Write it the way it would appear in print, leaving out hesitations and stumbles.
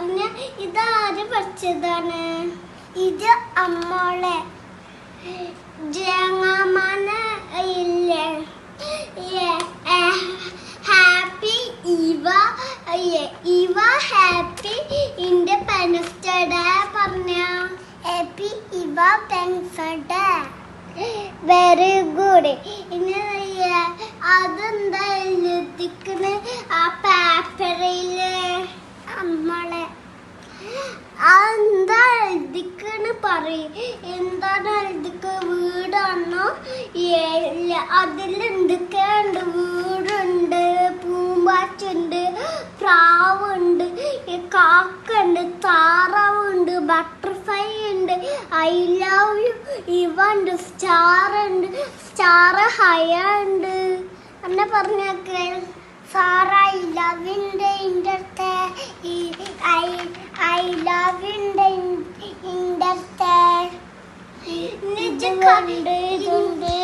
പറഞ്ഞ ഇതാര് പഠിച്ചതാണ്? ഇത് അമ്മോളെ ജങ്ങാമന ഇല്ലേ ഹാപ്പി ഇവ ഹാപ്പി ഇൻഡിപെൻഡൻസ് ഡേ പറഞ്ഞ ഹാപ്പി ഇവ പെൻസഡ് വെരി ഗുഡ്. ഇനി അതെന്താ എഴുതിക്കണ് ആ പേപ്പറില് നമ്മളെ എന്താ എഴുതിക്കണ് പറയും. എന്താണ് എഴുതിക്ക? വീടാണോ? അതിലെന്തൊക്കെയുണ്ട്? വീടുണ്ട്, പൂമ്പാറ്റുണ്ട്, പ്രാവുണ്ട്, കാക്കുണ്ട്, താറാവുണ്ട്, ബട്ടർഫ്ലൈ ഉണ്ട്, ഐ ലവ് യു ഇവണ്ട്, സ്റ്റാർ ഉണ്ട്, സ്റ്റാർ ഹയ ഉണ്ട്. എന്നെ പറഞ്ഞേക്കെ സാർ ഐ ലവ് ഇൻഡത്തെ ഐ ലവ് ഇൻഡത്തെ ഇതുണ്ട്